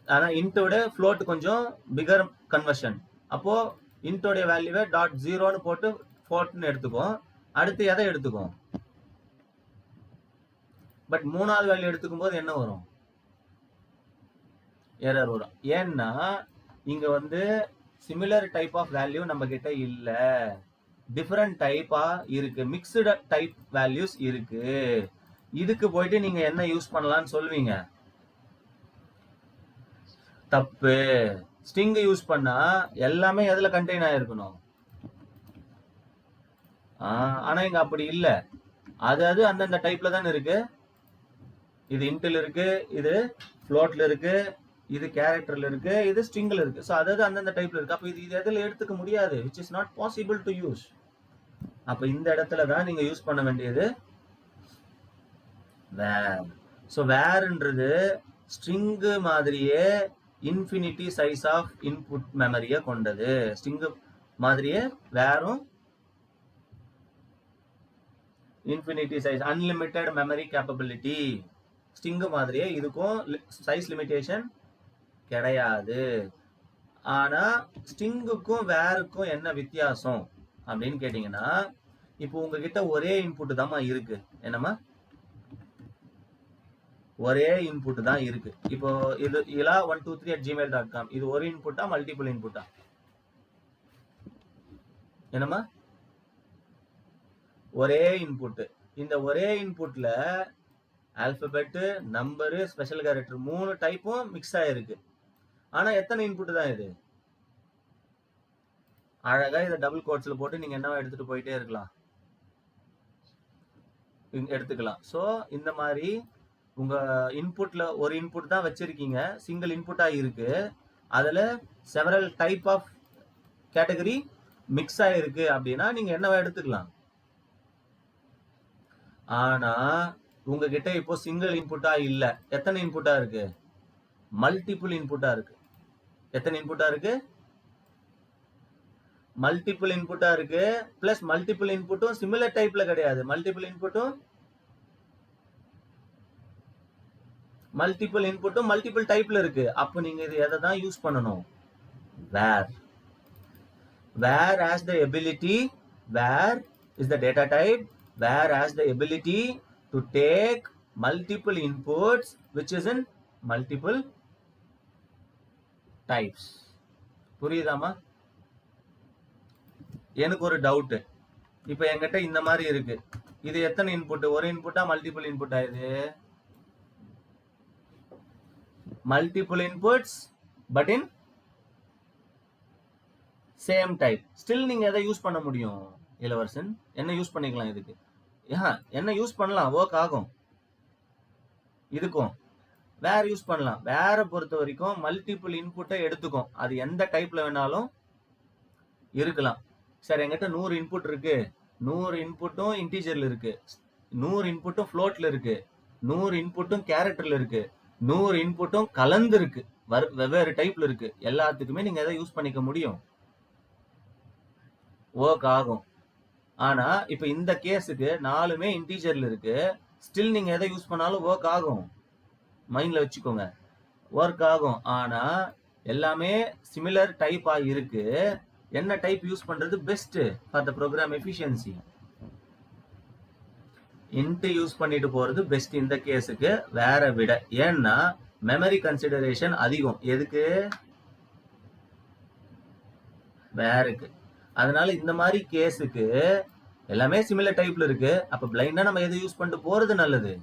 ஆனா இன்ட்டோட ஃப்ளோட் கொஞ்சம் பிகர் கன்வர்ஷன். அப்போ இன்ட்டோட வேல்யூவை .0ன்னு போட்டு ஃப்ளோட்னு எடுத்துக்கும். அடுத்து எதை எடுத்துக்கும்? பட் 3வது வேல்யூ எடுத்துக்கும் போது என்ன வரும்? எரர் வரும். ஏன்னா இங்க வந்து சிமிலர் டைப் ஆஃப் வேல்யூ நம்ம கிட்ட இல்ல, டிஃபரெண்ட் டைப்பா இருக்கு, மிக்ஸ்டு டைப் வேல்யூஸ் இருக்கு. இதுக்கு போயிட்டு நீங்க என்ன யூஸ் பண்ணலாம்னு சொல்வீங்க? தப்பு. ஸ்ட்ரிங் யூஸ் பண்ணா எல்லாமே எதுல கண்டெய்ன் ஆயிருக்கணும்? ஆனா இங்க அப்படி இல்ல. அது அந்தந்த டைப்ல தான் இருக்கு. இது இன்ட்ல இருக்கு, இது ஃப்ளோட்ல இருக்கு, இது கேரக்டர்ல இருக்கு, இது ஸ்ட்ரிங்ல இருக்கு. ஸோ அதாவது அந்தந்த டைப்ல இருக்கு. அப்ப இது எதுல எடுத்துக்க முடியாது, which is not possible to use. அப்ப இந்த இடத்துல தான் நீங்க யூஸ் பண்ண வேண்டியது வேர். ஸோ வேர்ன்றது ஸ்ட்ரிங் மாதிரியே இன்ஃபினிட்டி சைஸ் ஆஃப் இன்புட் மெமரியை கொண்டது. ஸ்ட்ரிங் மாதிரியே வேரும் infinity size, unlimited memory capability. String மாதிரியே இதுக்கும் சைஸ் லிமிடேஷன் கிடையாது. ஆனா ஸ்ட்ரிங்குக்கும் வேருக்கும் என்ன வித்தியாசம் அப்படின்னு கேட்டீங்கன்னா, இப்போ உங்ககிட்ட ஒரே இன்புட் தான்மா இருக்கு. என்னம்மா? ஒரே இன்புட் தான் இருக்கு. இப்போ இது ila123@gmail.com, இது ஒரு இன்புட்டா மல்டிபிள் இன்புட்டா? என்னம்மா? ஒரே இன்புட். இந்த ஒரே இன்புட்ல ஆல்பபெட், நம்பரு, ஸ்பெஷல் கேரக்டர் 3 டைப்பும் மிக்ஸ் ஆயிருக்கு. ஆனா எத்தனை இன்புட் தான் இது? அழகா இதை டபுள் கோட்ஸ்ல போட்டு நீங்க என்னவா எடுத்துட்டு போயிட்டே இருக்கலாம், எடுத்துக்கலாம். ஸோ இந்த மாதிரி உங்க இன்புட்ல ஒரு இன்புட் தான் வச்சிருக்கீங்க, சிங்கிள் இன்புட்டா இருக்கு, அதுல several type of category mix ஆயிருக்கு அப்படின்னா நீங்க என்னவா எடுத்துக்கலாம். ஆனா உங்ககிட்ட இப்போ சிங்கிள் இன்புட்டா இல்ல, எத்தனை இன்புட்டா இருக்கு? மல்டிபிள் இன்புட்டா இருக்கு. எத்தனை இன்புட்டா இருக்கு? மல்டிபிள் இன்புட்டா இருக்கு. பிளஸ் மல்டிபிள் இன்புட்டும் சிமிலர் டைப்ல கிடையாது, மல்டிபிள் இன்புட்டும் மல்டிபிள் டைப்ல இருக்கு. அப்போ நீங்க இது எதை தான் யூஸ் பண்ணணும்? Var. Var has the ability, var is the data type, var has the ability to take multiple inputs which is in multiple types. புரியுதாமா? எனக்கு ஒரு டவுட்டு. இப்போ என்கிட்ட இந்த மாதிரி இருக்கு. இது எத்தனை இன்புட்? ஒரு இன்புட்டா மல்டிபிள் இன்புட்டா? இது multiple inputs but in same type. Still நீங்க எதை யூஸ் பண்ண முடியும் இளவரசன்? என்ன யூஸ் பண்ணிக்கலாம் இதுக்கு? என்ன யூஸ் பண்ணலாம்? ஒர்க் ஆகும். இதுக்கும் வேற யூஸ் பண்ணலாம். வேற பொறுத்த வரைக்கும் மல்டிபிள் இன்புட்டை எடுத்துக்கும். அது எந்த டைப்ல வேணாலும் இருக்கலாம். சார் என்கிட்ட 100 இன்புட் இருக்கு, 100 இன்புட்டும் இன்டீஜர்ல இருக்கு, 100 இன்புட்டும் ஃப்ளோட்ல இருக்கு, 100 இன்புட்டும் கேரக்டர்ல இருக்கு, 100 இன்புட்டும் கலந்து இருக்கு, வெவ்வேறு டைப்ல இருக்கு. எல்லாத்துக்குமே நீங்க எதை யூஸ் பண்ணிக்க முடியும்? ஒர்க் ஆகும். ஆனா இப்ப இந்த கேஸுக்கு 4மே இன்டீஜர்ல இருக்கு. ஸ்டில் நீங்க எதை யூஸ் பண்ணாலும் ஒர்க் ஆகும். மைண்ட்ல வச்சுக்கோங்க, ஒர்க் ஆகும். ஆனா எல்லாமே சிமிலர் டைப்பா இருக்கு. என்ன டைப் யூஸ் பண்றது best for the program efficiency? Int use பண்ணிட்டு போறது பெஸ்ட் இந்த கேஸுக்கு வேற விட. ஏன்னா மெமரி கன்சிடரேஷன் அதிகம். எதுக்கு? வேருக்கு. அதனால இந்த மாதிரி கேஸுக்கு எல்லாமே சிமிலர் டைப்ல இருக்கு. அப்ப பிளைண்டா நம்ம எதை யூஸ் பண்ணிட்டு போறது நல்லது?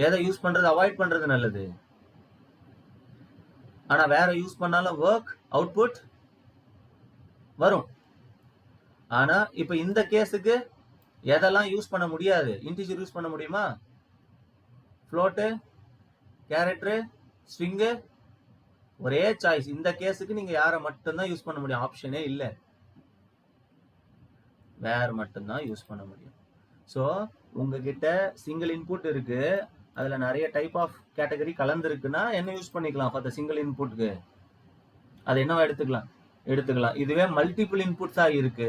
எதை யூஸ் பண்றது அவாய்ட் பண்றது நல்லது? ஆனா வேற யூஸ் பண்ணாலும் ஒர்க் அவுட்புட் வரும். ஆனா இப்ப இந்த கேஸுக்கு எதெல்லாம் யூஸ் பண்ண முடியாது? இன்டிஜர் யூஸ் பண்ண முடியுமா? ஃப்ளோட்டு, கேரக்டர், ஸ்ட்ரிங்கு, ஒரே சாய்ஸ். இந்த கேஸுக்கு நீங்க யாரை மட்டும்தான் யூஸ் பண்ண முடியும்? ஆப்ஷனே இல்ல, வேற மட்டும்தான் யூஸ் பண்ண முடியும். ஸோ உங்ககிட்ட சிங்கிள் இன்புட் இருக்கு, அதுல நிறைய டைப் ஆஃப் கேட்டகரி கலந்து இருக்குன்னா என்ன யூஸ் பண்ணிக்கலாம் ஃபார் த சிங்கிள் இன்புட்க்கு? அது என்னவா எடுத்துக்கலாம். இதுவே மல்டிபிள் இன்புட்ஸா இருக்கு,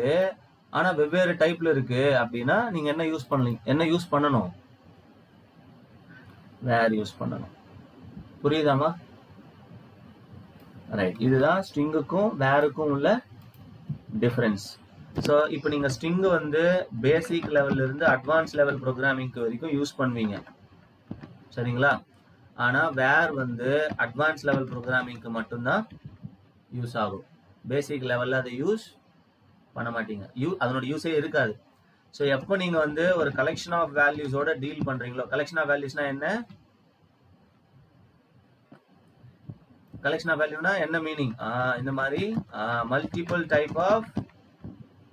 ஆனா வெவ்வேறு டைப்ல இருக்கு அப்படின்னா நீங்க என்ன யூஸ் பண்ணணும்? வேர் யூஸ் பண்ணணும். புரியுதாமா? ரைட். இதுதான் ஸ்ட்ரிங்குக்கும் வேருக்கும் உள்ள டிஃபரன்ஸ். ஸோ இப்போ நீங்க ஸ்ட்ரிங் வந்து பேசிக் லெவல்ல இருந்து அட்வான்ஸ் லெவல் ப்ரோக்ராமிங்க்கு வரைக்கும் யூஸ் பண்ணுவீங்க, சரிங்களா? ஆனா வேர் வந்து அட்வான்ஸ் லெவல் ப்ரோக்ராமிங்க்கு மட்டும்தான் யூஸ் ஆகும். பேசிக் லெவல்ல அதை யூஸ் பண்ண மாட்டீங்க. அதனோட யூஸே இருக்காது. ஸோ எப்போ நீங்க வந்து ஒரு கலெக்ஷன் ஆஃப் வேல்யூஸோட டீல் பண்றீங்களோ, கலெக்ஷன் ஆஃப் வேல்யூஸ்னா என்ன? கலெக்ஷன் ஆஃப் வேல்யூனா என்ன மீனிங்? இந்த மாதிரி மல்டிபிள் டைப் ஆஃப்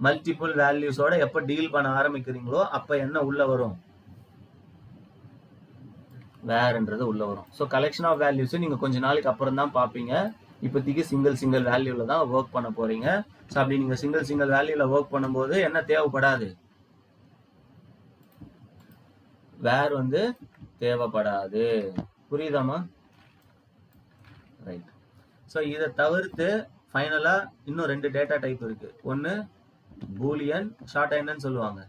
மல்டிபிள் வேல்யூஸோட எப்ப டீல் பண்ண ஆரம்பிக்கிறீங்களோ அப்ப என்ன உள்ள வரும்? வேர்ன்றது உள்ள வரும். ஸோ கலெக்ஷன் ஆஃப் வேல்யூஸ் நீங்க கொஞ்ச நாளைக்கு அப்புறம் தான் பார்ப்பீங்க. இப்போதைக்கு சிங்கிள் வேல்யூல தான் ஒர்க் பண்ண போறீங்க. ஸோ அப்படி நீங்க சிங்கிள் வேல்யூல ஒர்க் பண்ணும்போது என்ன தேவைப்படாது? வேர் வந்து தேவைப்படாது. புரியுதாமா? ரைட். ஸோ இதை தவிர்த்து ஃபைனலா இன்னும் 2 டேட்டா டைப் இருக்கு. ஒன்னு பூலியன், ஷார்ட் என்னன்னு சொல்லுவாங்க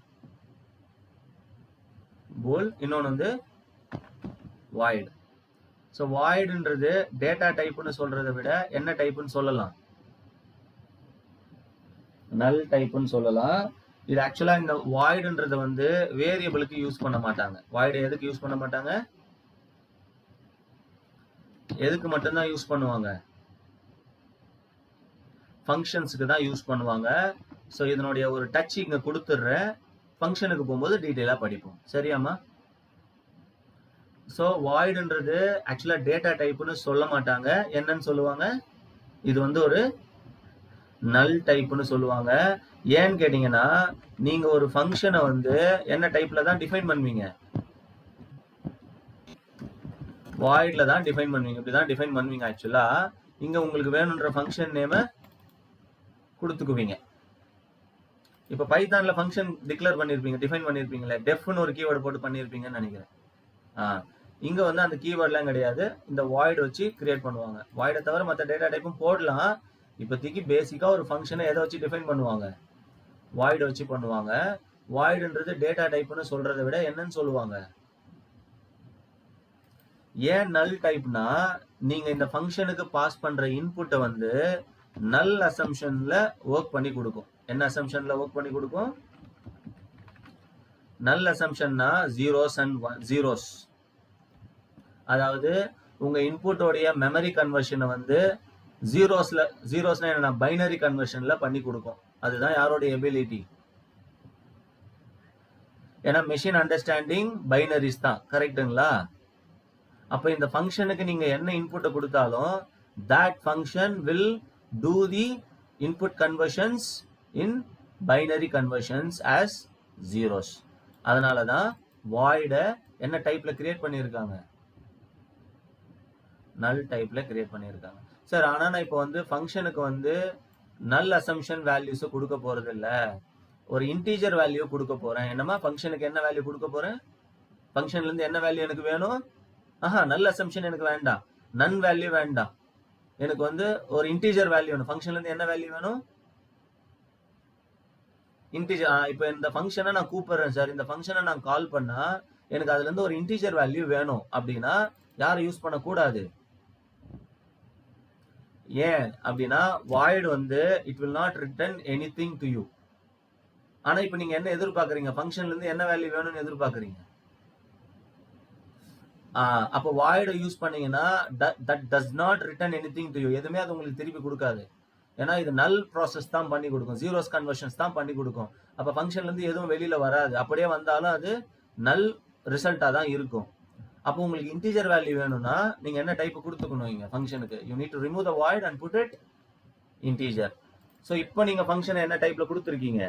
பூல், இன்னொன்று வந்து வாய்டு. ஸோ வாய்டுன்றது டேட்டா டைப்னு சொல்றதை விட என்ன டைப்னு சொல்லலாம்? நல் டைப்னு சொல்லலாம். இது ஆக்சுவலா இந்த வாய்டுன்றது வந்து வேரியபிளுக்கு யூஸ் பண்ண மாட்டாங்க. வாய்டு எதுக்கு யூஸ் பண்ண மாட்டாங்க? எதுக்கு மட்டும்தான் யூஸ் பண்ணுவாங்க? ஃபங்க்ஷன்ஸுக்கு தான் யூஸ் பண்ணுவாங்க. ஸோ இதனுடைய ஒரு டச் இங்க கொடுத்துடுறேன், ஃபங்க்ஷனுக்கு போகும்போது டீட்டெயிலாக படிப்போம், சரியாமா? ஸோ வாய்டுன்றது ஆக்சுவலா டேட்டா டைப்னு சொல்ல மாட்டாங்க. என்னன்னு சொல்லுவாங்க? இது வந்து ஒரு நல் டைப்னு சொல்லுவாங்க. ஏன்னு கேட்டீங்கன்னா நீங்க ஒரு ஃபங்க்ஷனை வந்து என்ன டைப்ல தான் டிஃபைன் பண்ணுவீங்க? வாய்ட்ல தான் டிஃபைன் பண்ணுவீங்க. இப்படிதான் டிஃபைன் பண்ணுவீங்க. ஆக்சுவலா இங்க உங்களுக்கு வேணுன்ற ஃபங்க்ஷன் நேம கொடுத்துக்குவீங்க. இப்ப பைத்தான்ல ஃபங்க்ஷன் டிக்ளேர் பண்ணிருப்பீங்க, டிஃபைன் பண்ணிருப்பீங்களே, டெஃப்னு ஒரு கீவேர்டு போட்டு பண்ணிருப்பீங்கன்னு நினைக்கிறேன். இங்க வந்து அந்த கீவேர்ட்லாம் கிடையாது, இந்த வாய்டு வச்சு கிரியேட் பண்ணுவாங்க. வாய்டை தவிர மற்ற டேட்டா டைப்பும் போடலாம். இப்போதைக்கு பேசிக்கா ஒரு ஃபங்க்ஷனை எதை வச்சு டிஃபைன் பண்ணுவாங்க? வாய்டு வச்சு பண்ணுவாங்க. வாய்டுன்றது டேட்டா டைப்னு சொல்றதை விட என்னன்னு சொல்லுவாங்க? ஏன் நல் டைப்னா நீங்க இந்த ஃபங்க்ஷனுக்கு பாஸ் பண்ற இன்புட்டை வந்து நல் அசம்ஷன்ல ஒர்க் பண்ணி கொடுக்கும். என்ன அசம்ஷன்ல ஒர்க் பண்ணி கொடுக்கும்? நல் அசம்ஷன்னா ஜீரோஸ் அண்ட் ஜீரோஸ். அதாவது உங்க இன்புட்டோடைய மெமரி கன்வர்ஷனை வந்து ஜீரோஸ்னா என்ன, பைனரி கன்வர்ஷன்ல பண்ணி கொடுக்கும். அதுதான் யாரோட எபிலிட்டி. ஏன்னா மெஷின் அண்டர்ஸ்டாண்டிங் பைனரிஸ் தான், கரெக்டுங்களா? அப்ப இந்த ஃபங்க்ஷனுக்கு நீங்க என்ன இன்புட்டை கொடுத்தாலும் that function will do the input conversions in binary conversions as zeros. அதனால தான் void என்ன டைப்ல கிரியேட் பண்ணியிருக்காங்க, null டைப்ல கிரியேட் பண்ணியிருக்காங்க. சார் ஆனா நான் இப்போ வந்து ஃபங்க்ஷனுக்கு வந்து null assumption வேல்யூஸ் கொடுக்க போறது இல்ல, ஒரு இன்டீஜர் வேல்யூ கொடுக்க போறேன். என்னமா ஃபங்க்ஷனுக்கு என்ன வேல்யூ கொடுக்க போறேன், ஃபங்க்ஷன்ல இருந்து என்ன வேல்யூ எனக்கு வேணும், null assumption எனக்கு வேண்டாம், none வேல்யூ வேண்டாம், எனக்கு வந்து ஒரு இன்டீஜர் வேல்யூ வேணும். ஃபங்க்ஷன்ல இருந்து என்ன வேல்யூ வேணும், இன்டீஜர். இப்போ இந்த ஃபங்க்ஷனை நான் கூப்பிடுறேன் சார், இந்த ஃபங்க்ஷனை நான் கால் பண்ணா எனக்கு அதுல இருந்து ஒரு இன்டீஜர் வேல்யூ வேணும் அப்படின்னா யாரை யூஸ் பண்ணக்கூடாது. ஏன் அப்படின்னா void வந்து it will not return anything to you. ஆனா இப்போ நீங்க என்ன எதிர்பார்க்கறீங்க, ஃபங்க்ஷன்ல இருந்து என்ன வேல்யூ வேணும்னு எதிர்பார்க்கறீங்க. அப்போ void யூஸ் பண்ணீங்கன்னா that does not return anything to you, எதுவுமே அது உங்களுக்கு திருப்பி கொடுக்காது. ஏன்னா இது நல் ப்ராசஸ் தான் பண்ணி கொடுக்கும், ஜீரோஸ் கன்வர்ஷன்ஸ் தான் பண்ணி கொடுக்கும். அப்போ ஃபங்க்ஷன்ல இருந்து எதுவும் வெளியில வராது, அப்படியே வந்தாலும் அது நல் ரிசல்ட்டா தான் இருக்கும். அப்போ உங்களுக்கு இன்டீஜர் வேல்யூ வேணும்னா நீங்க என்ன டைப் கொடுத்துக்கணும் இங்க ஃபங்க்ஷனுக்கு, you need to remove the void and put it integer. So இப்போ நீங்க ஃபங்க்ஷனை என்ன டைப்ல கொடுத்துருக்கீங்க,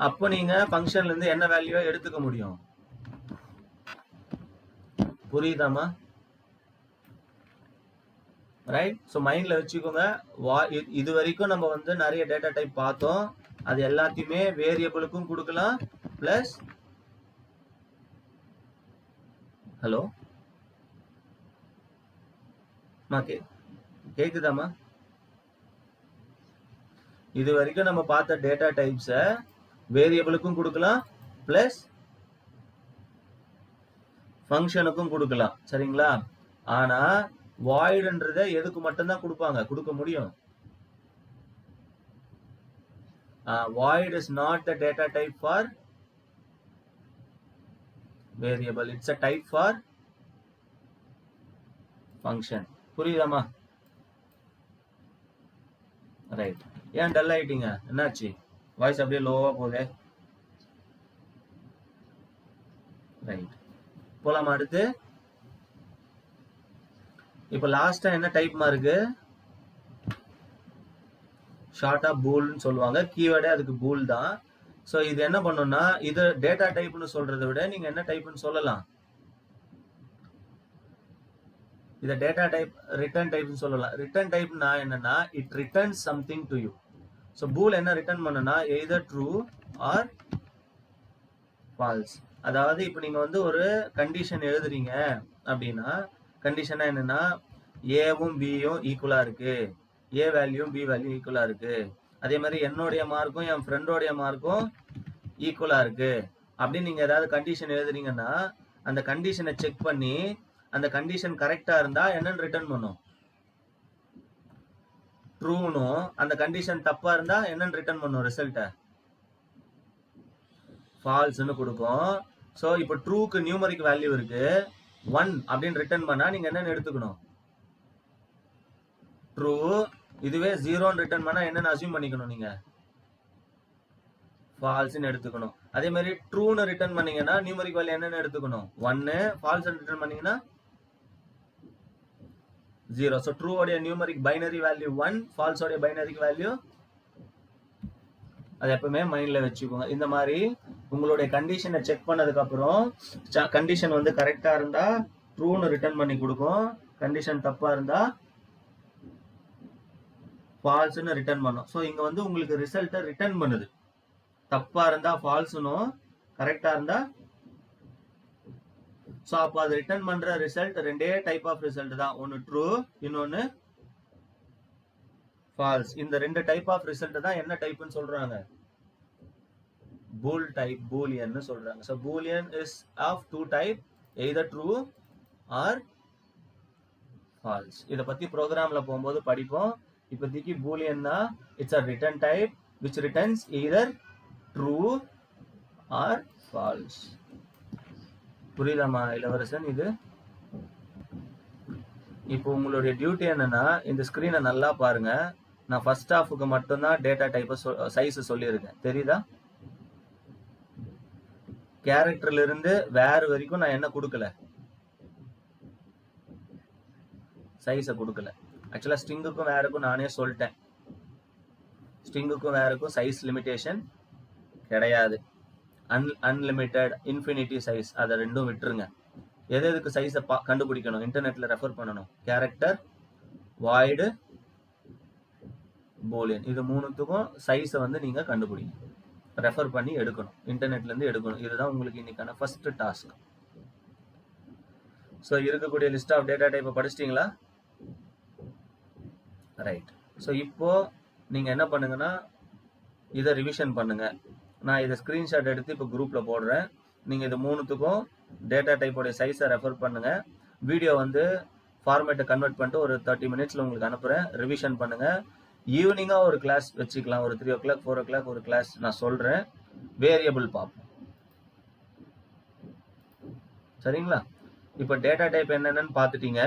அப்போ நீங்க ஃபங்க்ஷன்ல இருந்து என்ன வேல்யூவை எடுத்துக்க முடியும். புரியுதாமா? ரைட். ஸோ மைண்ட்ல வச்சுக்கோங்க, இது வரைக்கும் நம்ம வந்து நிறைய டேட்டா டைப் பார்த்தோம், அது எல்லாத்தையுமே வேரியபிளுக்கும் கொடுக்கலாம் பிளஸ், ஹலோ கேக்குதாமா? இது வரைக்கும் நம்ம பார்த்த டேட்டா டைப்ஸை வேரியபிளுக்கும் கொடுக்கலாம் பிளஸ் ஃபங்க்ஷனுக்கும் கொடுக்கலாம், சரிங்களா? ஆனா வாய்டுன்றத எதுக்கு மட்டும்தான் கொடுக்க முடியும். void is not the data type for variable, it's a type for function. புரியுதாமா? ரைட். ஏன் டல் ஆயிட்டீங்க, என்னாச்சு, வாய்ஸ் அப்படியே லோவா போகுது. ரைட், போலாமா அடுத்து. இப்போ லாஸ்டா என்ன டைப்மா இருக்கு, ஷார்ட்டா பூல்னு சொல்லுவாங்க, கீவேர்டே அதுக்கு பூல் தான். ஸோ இது என்ன பண்ணணும்னா, இது டேட்டா டைப்னு சொல்றதை விட நீங்க என்ன டைப்னு சொல்லலாம், இத டேட்டா டைப் ரிட்டர்ன் டைப்னு சொல்லலாம். ரிட்டர்ன் டைப்னா என்னன்னா it returns something to you. So pool என்ன ரிட்டர்ன் பண்ணுனா எய்தர் ட்ரூ ஆர் ஃபால்ஸ். அதாவது இப்போ நீங்க வந்து ஒரு கண்டிஷன் எழுதுறீங்க அப்படின்னா, கண்டிஷனா என்னன்னா ஏவும் பியும் ஈக்குவலா இருக்கு, ஏ வேல்யூவும் பி வேல்யூ ஈக்குவலா இருக்கு, அதே மாதிரி என்னுடைய மார்க்கும் என் ஃப்ரெண்டோடைய மார்க்கும் ஈக்குவலா இருக்கு அப்படின்னு நீங்க ஏதாவது கண்டிஷன் எழுதுறீங்கன்னா, அந்த கண்டிஷனை செக் பண்ணி அந்த கண்டிஷன் கரெக்டா இருந்தா என்னன்னு ரிட்டர்ன் பண்ணும், ட்ரூனும். அந்த கண்டிஷன் தப்பா இருந்தா என்னன்னு ரிட்டர்ன் பண்ணும், ரிசல்ட்ட ஃபால்ஸ்னு கொடுக்கும். ஸோ இப்போ ட்ரூக்கு நியூமரிக் வேல்யூ இருக்கு 1 அப்படின்னு ரிட்டர்ன் பண்ணா நீங்க என்னன்னு எடுத்துக்கணும், ட்ரூ. இதுவே 0ன்னு ரிட்டர்ன் பண்ணா என்னன்னு அசியூம் பண்ணிக்கணும், நீங்க ஃபால்ஸ்னு எடுத்துக்கணும். அதே மாதிரி ட்ரூன்னு ரிட்டர்ன் பண்ணீங்கன்னா நியூமரிக் வேல்யூ என்னன்னு எடுத்துக்கணும் 1, ஃபால்ஸ் ரிட்டர்ன் பண்ணீங்கன்னா 0. ஸோ ட்ரூ உடைய நியூமரிக் பைனரி வேல்யூ 1, ஃபால்ஸ் உடைய பைனரி வேல்யூ, அது எப்பவுமே மைண்ட்ல வச்சுக்கோங்க. இந்த மாதிரி உங்களுடைய கண்டிஷனை செக் பண்ணதுக்கு அப்புறம் கண்டிஷன் வந்து கரெக்டா இருந்தா ட்ரூன்னு ரிட்டர்ன் பண்ணி கொடுக்கும், கண்டிஷன் தப்பா இருந்தா ஃபால்ஸ்னு ரிட்டர்ன் பண்ணும். ஸோ இங்க வந்து உங்களுக்கு ரிசல்ட்டை ரிட்டர்ன் பண்ணுது, தப்பா இருந்தா ஃபால்ஸ்னும் கரெக்டா இருந்தா. ஸோ அப்போ அது ரிட்டர்ன் பண்ற ரிசல்ட் ரெண்டே டைப் ஆஃப் ரிசல்ட் தான், ஒன்னு ட்ரூ இன்னொன்னு ஃபால்ஸ். இந்த ரெண்டு டைப் ஆஃப் ரிசல்ட் தான் என்ன டைப்னு சொல்றாங்க, பூல் டைப், பூலியன் சொல்றாங்க. So boolean is of two type, either true or false. இதை பத்தி ப்ரோக்ராம்ல போகும்போது படிப்போம். இப்போதைக்கு பூலியன்னா it's a return type which returns either true or false. புரியுதாமா இளவரசன்? இது இப்போ உங்களுடைய டியூட்டி என்னன்னா இந்த ஸ்கிரீனை நல்லா பாருங்க. நான் ஃபர்ஸ்ட் ஹாஃபுக்கு மட்டும்தான் டேட்டா டைப் சைஸ் சொல்லியிருக்கேன். தெரியுதா? கேரக்டர்ல இருந்து வேற வரைக்கும் நான் என்ன கொடுக்கல, சைஸை கொடுக்கல. ஆக்சுவலா ஸ்ட்ரிங்குக்கும் வேறுக்கும் நானே சொல்லிட்டேன். ஸ்ட்ரிங்குக்கும் வேறுக்கும் சைஸ் லிமிடேஷன் கிடையாது. அன்லிமிட்டெட், இன்ஃபினிட்டி சைஸ், அதை ரெண்டும் விட்டுருங்க. எதுக்கு சைஸை கண்டுபிடிக்கணும்? இன்டர்நெட்ல ரெஃபர் பண்ணணும். கேரக்டர், வாய்டு, பூலியன், இது மூணுத்துக்கும் சைஸை வந்து நீங்க கண்டுபிடிங்க. ரெஃபர் பண்ணி எடுக்கணும், இன்டர்நெட்ல இருந்து எடுக்கணும். இதுதான் உங்களுக்கு இன்னைக்கான ஃபர்ஸ்ட் டாஸ்க். ஸோ இருக்கக்கூடிய லிஸ்ட் ஆஃப் டேட்டா டைப்பை படிச்சிட்டிங்களா? ரைட். ஸோ இப்போ நீங்க என்ன பண்ணுங்கன்னா இதை ரிவிஷன் பண்ணுங்க. நான் இதை ஸ்கிரீன்ஷாட் எடுத்து இப்போ குரூப்ல போடுறேன். நீங்க இது மூணுத்துக்கும் டேட்டா டைப்போட சைஸை ரெஃபர் பண்ணுங்க. வீடியோ வந்து ஃபார்மேட்டை கன்வெர்ட் பண்ணிட்டு ஒரு 30 மினிட்ஸ்ல உங்களுக்கு அனுப்புறேன். ரிவிஷன் பண்ணுங்க. ஈவினிங்கா ஒரு கிளாஸ் வச்சுக்கலாம். ஒரு 3 o'clock 4 o'clock ஒரு கிளாஸ் நான் சொல்றேன். வேரியபிள் பார்ப்போம். சரிங்களா? இப்போ டேட்டா டைப் என்னென்னு பார்த்துட்டீங்க.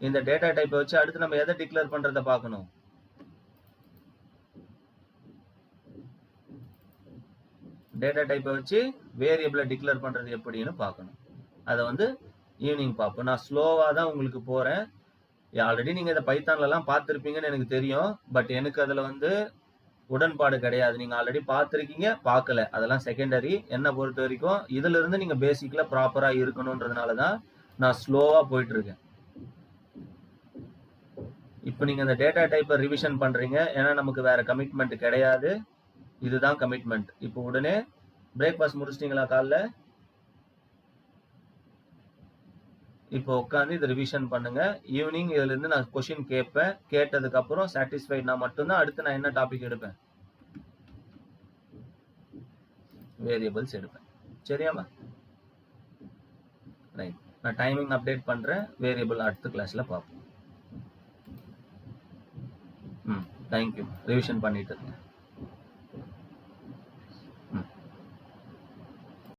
இந்த டேட்டா டைப்பை வச்சு அடுத்து நம்ம எதை டிக்ளேர் பண்றதை பார்க்கணும். டேட்டா டைப்பை வச்சு வேரியபிளை டிக்ளேர் பண்றது எப்படின்னு பார்க்கணும். அதை வந்து ஈவினிங் பார்ப்போம். நான் ஸ்லோவா தான் உங்களுக்கு போறேன். ஆல்ரெடி நீங்க இதை பைத்தான்லாம் பார்த்துருப்பீங்கன்னு எனக்கு தெரியும். பட் எனக்கு அதுல வந்து உடன்பாடு கிடையாது. நீங்க ஆல்ரெடி பார்த்துருக்கீங்க, பார்க்கல, அதெல்லாம் செகண்டரி. என்ன பொறுத்த வரைக்கும் இதுல இருந்து நீங்க பேசிக்ல ப்ராப்பரா இருக்கணும்ன்றதுனாலதான் நான் ஸ்லோவா போயிட்டு இருக்கேன். இப்போ நீங்க இந்த டேட்டா டைப்பை ரிவிஷன் பண்றீங்க. ஏன்னா நமக்கு வேற கமிட்மெண்ட் கிடையாது. இதுதான் கமிட்மெண்ட். இப்போ உடனே பிரேக்ஃபாஸ்ட் முடிச்சிட்டீங்களா காலைல? இப்போ உட்காந்து இதை ரிவிஷன் பண்ணுங்க. ஈவினிங் இதுல இருந்து நான் கொஸ்டின் கேட்பேன். கேட்டதுக்கு அப்புறம் சாட்டிஸ்ஃபைட்னா மட்டும்தான் அடுத்து நான் என்ன டாபிக் எடுப்பேன், வேரியபிள்ஸ் எடுப்பேன். சரியாமா? ரைட். நான் டைமிங் அப்டேட் பண்றேன். வேரியபிள் அடுத்த கிளாஸ்ல பார்ப்போம். தேங்க்யூ. ரிவிஷன் பண்ணிட்டு இருக்கேன்.